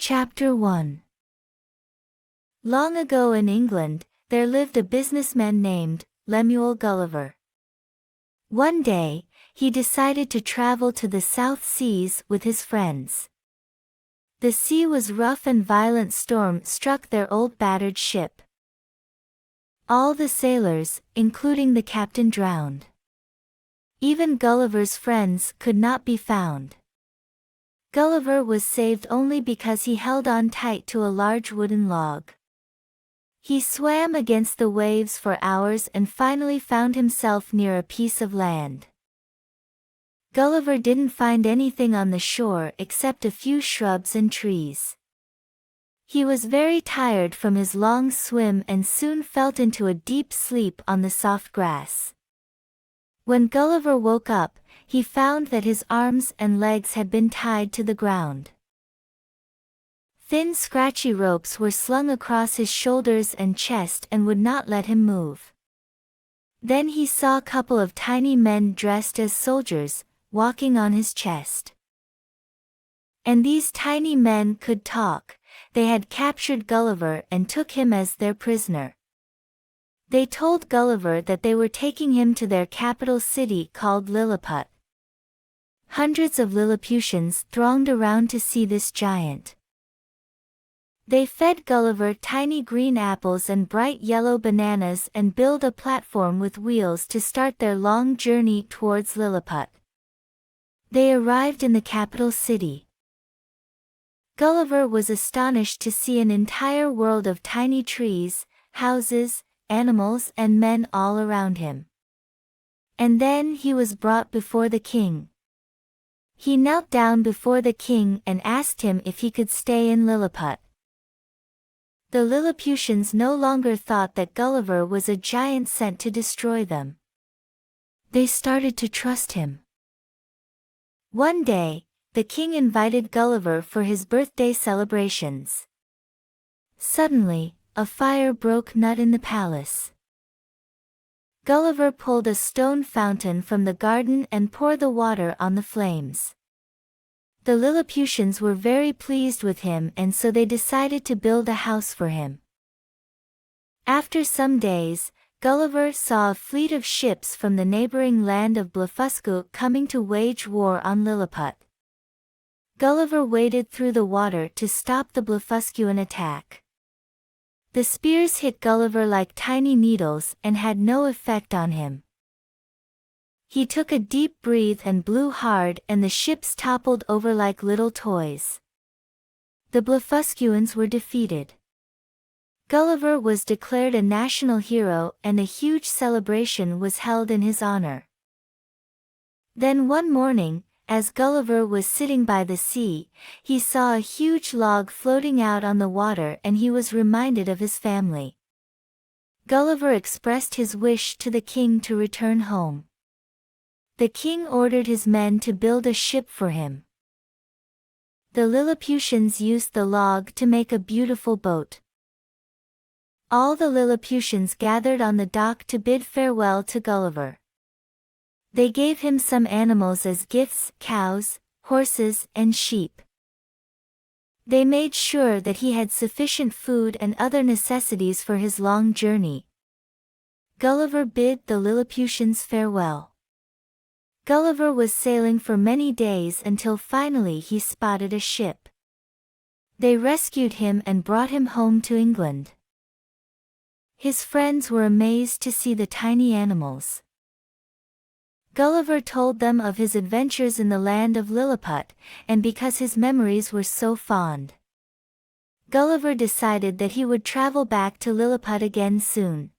Chapter 1. Long ago in England, there lived a businessman named Lemuel Gulliver. One day, he decided to travel to the South Seas with his friends. The sea was rough and violent storm struck their old battered ship. All the sailors, including the captain, drowned. Even Gulliver's friends could not be found. Gulliver was saved only because he held on tight to a large wooden log. He swam against the waves for hours and finally found himself near a piece of land. Gulliver didn't find anything on the shore except a few shrubs and trees. He was very tired from his long swim and soon fell into a deep sleep on the soft grass. When Gulliver woke up, he found that his arms and legs had been tied to the ground. Thin scratchy ropes were slung across his shoulders and chest and would not let him move. Then he saw a couple of tiny men dressed as soldiers, walking on his chest. And these tiny men could talk. They had captured Gulliver and took him as their prisoner. They told Gulliver that they were taking him to their capital city called Lilliput. Hundreds of Lilliputians thronged around to see this giant. They fed Gulliver tiny green apples and bright yellow bananas and built a platform with wheels to start their long journey towards Lilliput. They arrived in the capital city. Gulliver was astonished to see an entire world of tiny trees, houses, animals and men all around him. And then he was brought before the king. He knelt down before the king and asked him if he could stay in Lilliput. The Lilliputians no longer thought that Gulliver was a giant sent to destroy them. They started to trust him. One day, the king invited Gulliver for his birthday celebrations. Suddenly, a fire broke out in the palace. Gulliver pulled a stone fountain from the garden and poured the water on the flames. The Lilliputians were very pleased with him and so they decided to build a house for him. After some days, Gulliver saw a fleet of ships from the neighboring land of Blefuscu coming to wage war on Lilliput. Gulliver waded through the water to stop the Blefuscuan attack. The spears hit Gulliver like tiny needles and had no effect on him. He took a deep breath and blew hard and the ships toppled over like little toys. The Blefuscuans were defeated. Gulliver was declared a national hero and a huge celebration was held in his honor. Then one morning, as Gulliver was sitting by the sea, he saw a huge log floating out on the water and he was reminded of his family. Gulliver expressed his wish to the king to return home. The king ordered his men to build a ship for him. The Lilliputians used the log to make a beautiful boat. All the Lilliputians gathered on the dock to bid farewell to Gulliver. They gave him some animals as gifts: cows, horses, and sheep. They made sure that he had sufficient food and other necessities for his long journey. Gulliver bid the Lilliputians farewell. Gulliver was sailing for many days until finally he spotted a ship. They rescued him and brought him home to England. His friends were amazed to see the tiny animals. Gulliver told them of his adventures in the land of Lilliput, and because his memories were so fond, Gulliver decided that he would travel back to Lilliput again soon.